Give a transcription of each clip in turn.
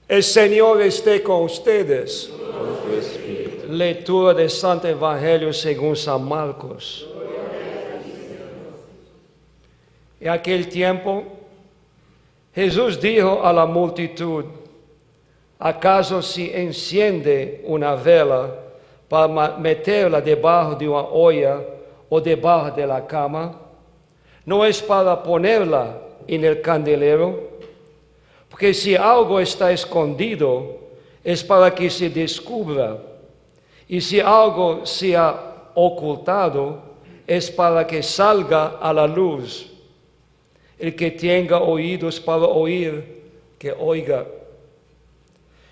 El Señor esté con ustedes. Con tu espíritu. Lectura del Santo Evangelio según San Marcos. En aquel tiempo, Jesús dijo a la multitud: ¿acaso si enciende una vela para meterla debajo de una olla o debajo de la cama? ¿No es para ponerla en el candelero? Porque si algo está escondido, es para que se descubra. Y si algo se ha ocultado, es para que salga a la luz. El que tenga oídos para oír, que oiga.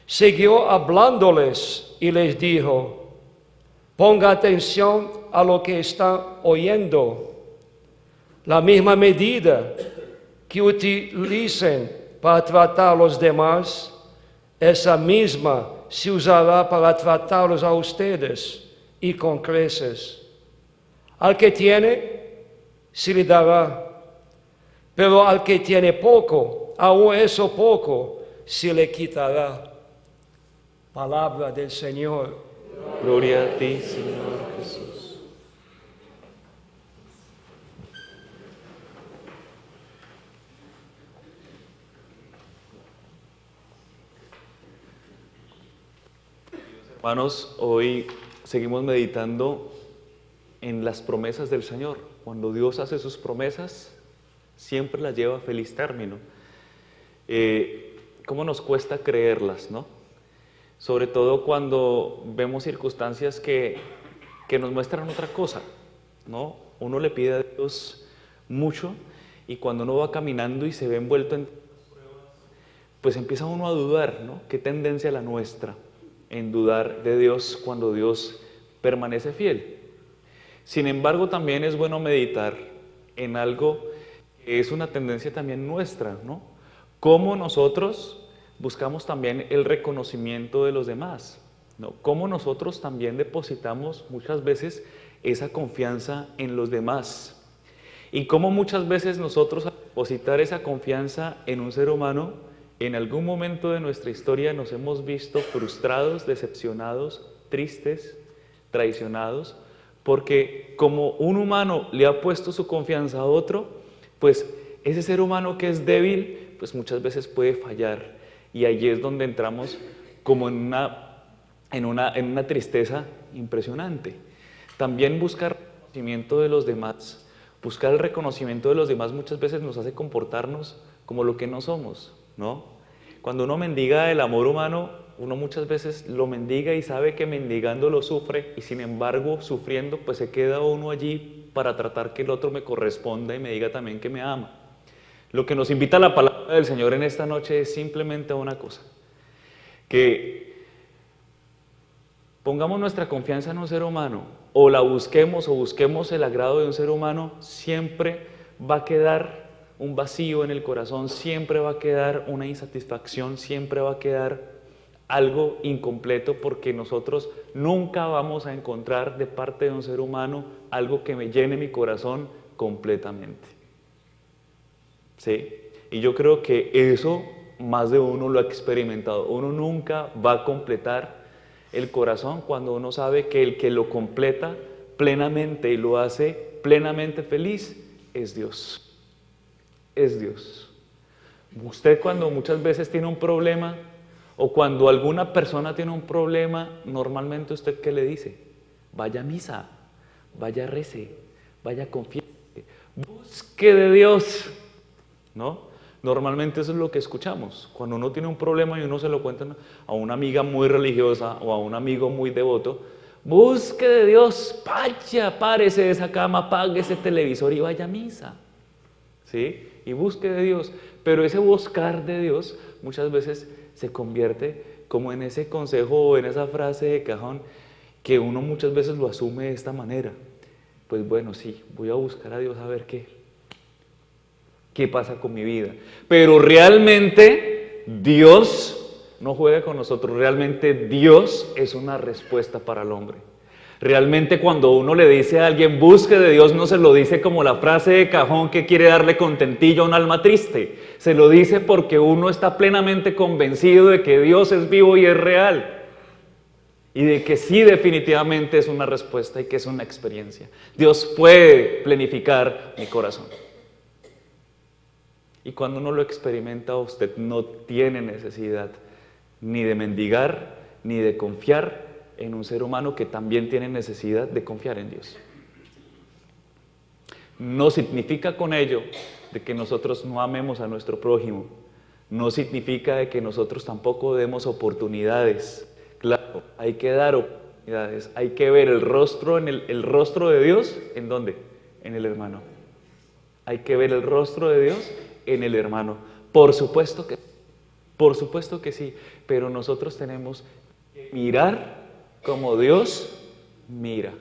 Siguió hablándoles y les dijo: ponga atención a lo que están oyendo. La misma medida que utilicen para tratar a los demás, esa misma se usará para tratarlos a ustedes, y con creces. Al que tiene, se le dará, pero al que tiene poco, aún eso poco, se le quitará. Palabra del Señor. Gloria a ti, Señor Jesús. Hermanos, hoy seguimos meditando en las promesas del Señor. Cuando Dios hace sus promesas, siempre las lleva a feliz término. ¿Cómo nos cuesta creerlas, no? Sobre todo cuando vemos circunstancias que nos muestran otra cosa, ¿no? Uno le pide a Dios mucho y cuando uno va caminando y se ve envuelto en pruebas, pues empieza uno a dudar, ¿no? ¿Qué tendencia la nuestra en dudar de Dios cuando Dios permanece fiel? Sin embargo, también es bueno meditar en algo que es una tendencia también nuestra, ¿no? Cómo nosotros buscamos también el reconocimiento de los demás, ¿no? Cómo nosotros también depositamos muchas veces esa confianza en los demás. Y cómo muchas veces nosotros, al depositar esa confianza en un ser humano, en algún momento de nuestra historia nos hemos visto frustrados, decepcionados, tristes, traicionados, porque como un humano le ha puesto su confianza a otro, pues ese ser humano que es débil, pues muchas veces puede fallar. Y allí es donde entramos como en una tristeza impresionante. También buscar el reconocimiento de los demás. Buscar el reconocimiento de los demás muchas veces nos hace comportarnos como lo que no somos, ¿no? Cuando uno mendiga el amor humano, uno muchas veces lo mendiga y sabe que mendigando lo sufre, y sin embargo, sufriendo, pues se queda uno allí para tratar que el otro me corresponda y me diga también que me ama. Lo que nos invita la palabra del Señor en esta noche es simplemente una cosa: que pongamos nuestra confianza en un ser humano, o la busquemos, o busquemos el agrado de un ser humano, siempre va a quedar un vacío en el corazón, siempre va a quedar una insatisfacción, siempre va a quedar algo incompleto, porque nosotros nunca vamos a encontrar de parte de un ser humano algo que me llene mi corazón completamente. ¿Sí? Y yo creo que eso más de uno lo ha experimentado. Uno nunca va a completar el corazón cuando uno sabe que el que lo completa plenamente y lo hace plenamente feliz es Dios. Es Dios. Usted, cuando muchas veces tiene un problema, o cuando alguna persona tiene un problema, normalmente usted, ¿qué le dice? Vaya a misa, vaya a rece, vaya a confiese, busque de Dios, ¿no? Normalmente eso es lo que escuchamos. Cuando uno tiene un problema y uno se lo cuenta a una amiga muy religiosa o a un amigo muy devoto: busque de Dios, vaya, párese de esa cama, apague ese televisor y vaya a misa, ¿sí? Y busque de Dios. Pero ese buscar de Dios muchas veces se convierte como en ese consejo o en esa frase de cajón que uno muchas veces lo asume de esta manera: pues bueno, sí, voy a buscar a Dios a ver qué pasa con mi vida. Pero realmente Dios no juega con nosotros. Realmente Dios es una respuesta para el hombre. Realmente cuando uno le dice a alguien busque de Dios, no se lo dice como la frase de cajón que quiere darle contentillo a un alma triste. Se lo dice porque uno está plenamente convencido de que Dios es vivo y es real. Y de que sí, definitivamente es una respuesta y que es una experiencia. Dios puede planificar mi corazón. Y cuando uno lo experimenta, usted no tiene necesidad ni de mendigar, ni de confiar en un ser humano que también tiene necesidad de confiar en Dios. No significa con ello de que nosotros no amemos a nuestro prójimo. No significa de que nosotros tampoco demos oportunidades. Claro, hay que dar oportunidades, hay que ver el rostro, el rostro de Dios, ¿en dónde? En el hermano. Hay que ver el rostro de Dios en el hermano. Por supuesto que sí, pero nosotros tenemos que mirar como Dios mira.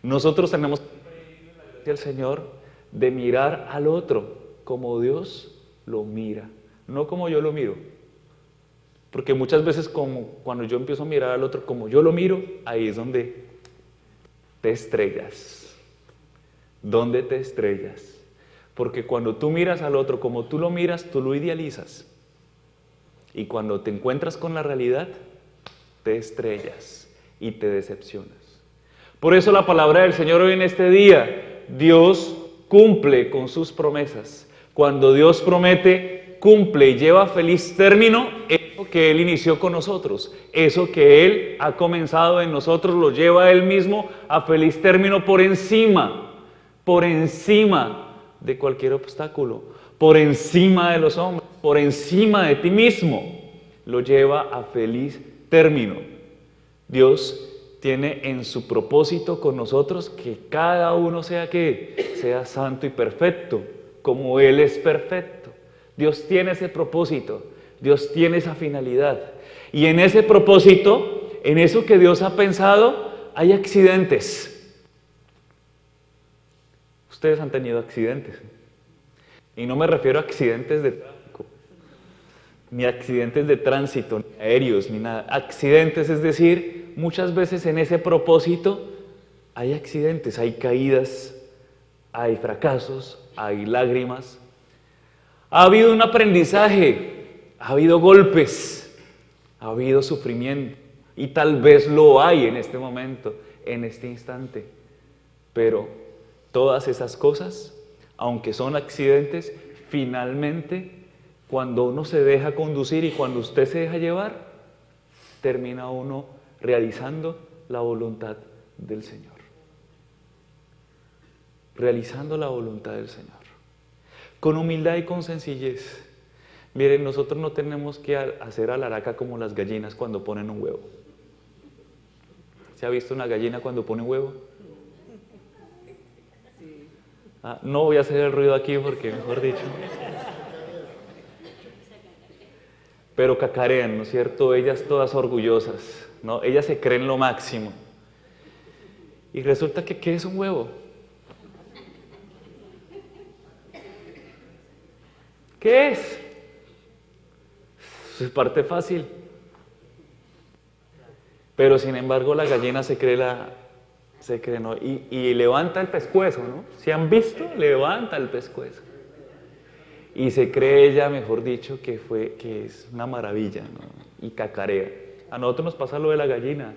Nosotros tenemos que pedirle la gracia al Señor de mirar al otro como Dios lo mira, no como yo lo miro. Porque muchas veces cuando yo empiezo a mirar al otro como yo lo miro, ahí es donde te estrellas. ¿Dónde te estrellas? Porque cuando tú miras al otro como tú lo miras, tú lo idealizas. Y cuando te encuentras con la realidad, te estrellas y te decepcionas. Por eso la palabra del Señor hoy en este día, Dios cumple con sus promesas. Cuando Dios promete, cumple y lleva a feliz término eso que Él inició con nosotros. Eso que Él ha comenzado en nosotros lo lleva a Él mismo a feliz término por encima de cualquier obstáculo, por encima de los hombres, por encima de ti mismo. Lo lleva a feliz término. Dios tiene en su propósito con nosotros que cada uno sea santo y perfecto, como Él es perfecto. Dios tiene ese propósito, Dios tiene esa finalidad. Y en ese propósito, en eso que Dios ha pensado, hay accidentes. Ustedes han tenido accidentes. Y no me refiero a accidentes de tráfico, ni accidentes de tránsito, ni aéreos, ni nada. Accidentes, es decir, muchas veces en ese propósito hay accidentes, hay caídas, hay fracasos, hay lágrimas. Ha habido un aprendizaje, ha habido golpes, ha habido sufrimiento. Y tal vez lo hay en este momento, en este instante. Pero todas esas cosas, aunque son accidentes, finalmente, cuando uno se deja conducir y cuando usted se deja llevar, termina uno realizando la voluntad del Señor. Realizando la voluntad del Señor. Con humildad y con sencillez. Miren, nosotros no tenemos que hacer alaraca como las gallinas cuando ponen un huevo. ¿Se ha visto una gallina cuando pone un huevo? No voy a hacer el ruido aquí porque, mejor dicho. Pero cacarean, ¿no es cierto? Ellas todas orgullosas, ¿no? Ellas se creen lo máximo. Y resulta que, ¿qué es un huevo? ¿Qué es? Es parte fácil. Pero sin embargo la gallina se cree ¿no? Y levanta el pescuezo, ¿no? ¿Se han visto? Levanta el pescuezo. Y se cree ella, mejor dicho, que es una maravilla, ¿no? Y cacarea. A nosotros nos pasa lo de la gallina.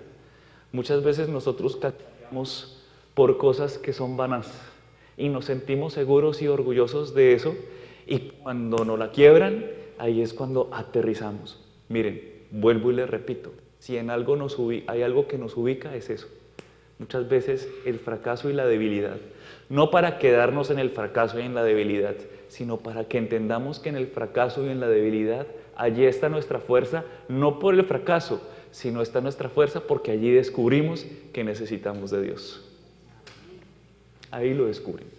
Muchas veces nosotros cacareamos por cosas que son vanas. Y nos sentimos seguros y orgullosos de eso. Y cuando nos la quiebran, ahí es cuando aterrizamos. Miren, vuelvo y les repito. Si en algo hay algo que nos ubica, es eso. Muchas veces el fracaso y la debilidad. No para quedarnos en el fracaso y en la debilidad, sino para que entendamos que en el fracaso y en la debilidad, allí está nuestra fuerza, no por el fracaso, sino está nuestra fuerza porque allí descubrimos que necesitamos de Dios. Ahí lo descubrimos.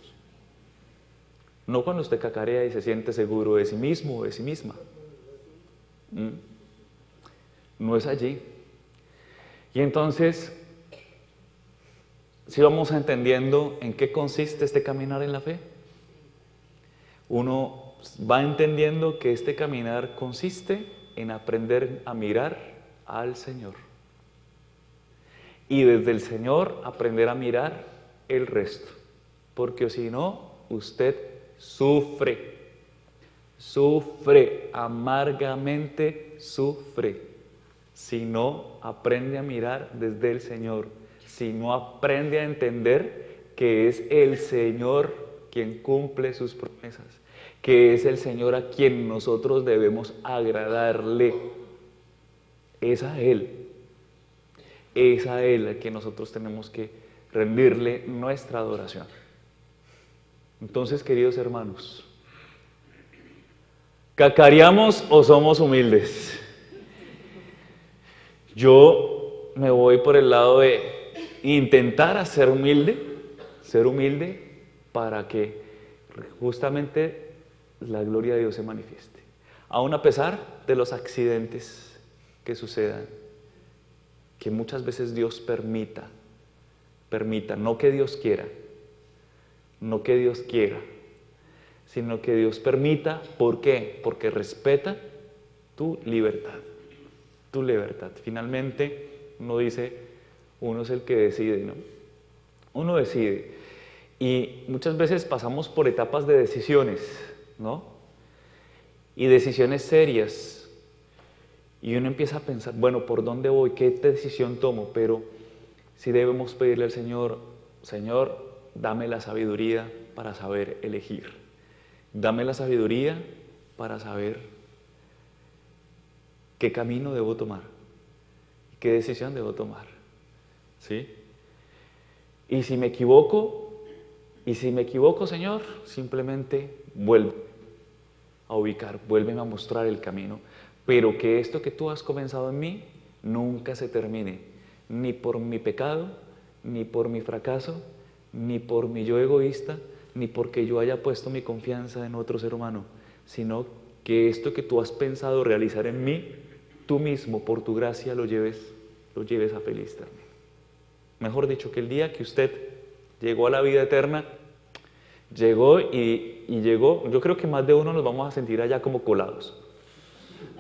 No cuando usted cacarea y se siente seguro de sí mismo o de sí misma. No es allí. Y entonces, si vamos entendiendo en qué consiste este caminar en la fe, uno va entendiendo que este caminar consiste en aprender a mirar al Señor. y desde el Señor aprender a mirar el resto, porque si no, usted sufre, sufre, amargamente sufre, si no aprende a mirar desde el Señor, si no aprende a entender que es el Señor quien cumple sus promesas, que es el Señor a quien nosotros debemos agradarle. Es a Él a quien nosotros tenemos que rendirle nuestra adoración. Entonces, queridos hermanos, ¿cacareamos o somos humildes? Yo me voy por el lado de intentar ser humilde para que justamente la gloria de Dios se manifieste. Aún a pesar de los accidentes que sucedan, que muchas veces Dios permita, no que Dios quiera, sino que Dios permita. ¿Por qué? Porque respeta tu libertad. Finalmente, uno dice, uno es el que decide, ¿no? Uno decide. Y muchas veces pasamos por etapas de decisiones, ¿no? Y decisiones serias. Y uno empieza a pensar, bueno, ¿por dónde voy? ¿Qué decisión tomo? Pero sí debemos pedirle al Señor, Señor, dame la sabiduría para saber elegir. Dame la sabiduría para saber qué camino debo tomar, qué decisión debo tomar, ¿sí? Y si me equivoco, Señor, simplemente vuelve a ubicar, vuélveme a mostrar el camino, pero que esto que tú has comenzado en mí nunca se termine, ni por mi pecado, ni por mi fracaso, ni por mi yo egoísta, ni porque yo haya puesto mi confianza en otro ser humano, sino que esto que tú has pensado realizar en mí, tú mismo, por tu gracia, lo lleves a feliz término. Mejor dicho, que el día que usted llegó a la vida eterna, llegó y llegó, yo creo que más de uno nos vamos a sentir allá como colados.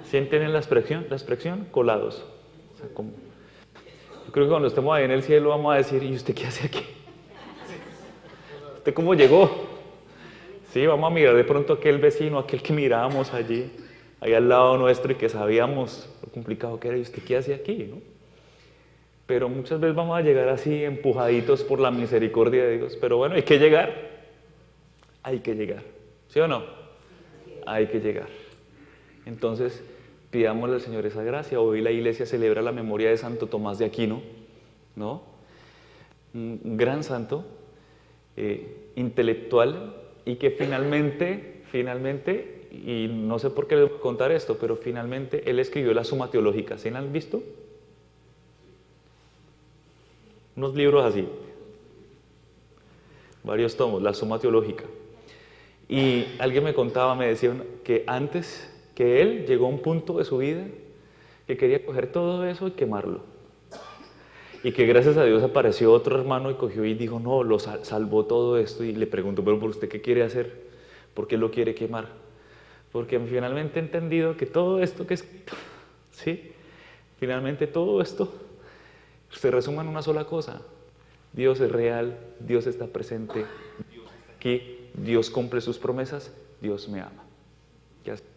¿Sienten la expresión? Colados. O sea, yo creo que cuando estemos ahí en el cielo vamos a decir, ¿y usted qué hace aquí? ¿Usted cómo llegó? Sí, vamos a mirar de pronto a aquel vecino, aquel que mirábamos allí, ahí al lado nuestro y que sabíamos lo complicado que era, ¿y usted qué hace aquí? ¿No? Pero muchas veces vamos a llegar así empujaditos por la misericordia de Dios, pero bueno, hay que llegar, ¿sí o no? Hay que llegar. Entonces, pidámosle al Señor esa gracia. Hoy la iglesia celebra la memoria de Santo Tomás de Aquino, ¿no? Un gran santo, intelectual, y que finalmente, y no sé por qué les voy a contar esto, pero finalmente él escribió la Suma Teológica. ¿Sí la han visto? Unos libros así, varios tomos, la Suma Teológica. Y alguien me contaba, me decía que antes que él llegó a un punto de su vida que quería coger todo eso y quemarlo. Y que gracias a Dios apareció otro hermano y cogió y dijo, no, lo salvó todo esto. Y le preguntó, pero ¿por usted qué quiere hacer? ¿Por qué lo quiere quemar? Porque finalmente he entendido que todo esto que es, ¿sí? Finalmente todo esto se resume en una sola cosa. Dios es real, Dios está presente, Dios está aquí, Dios cumple sus promesas, Dios me ama. Ya está.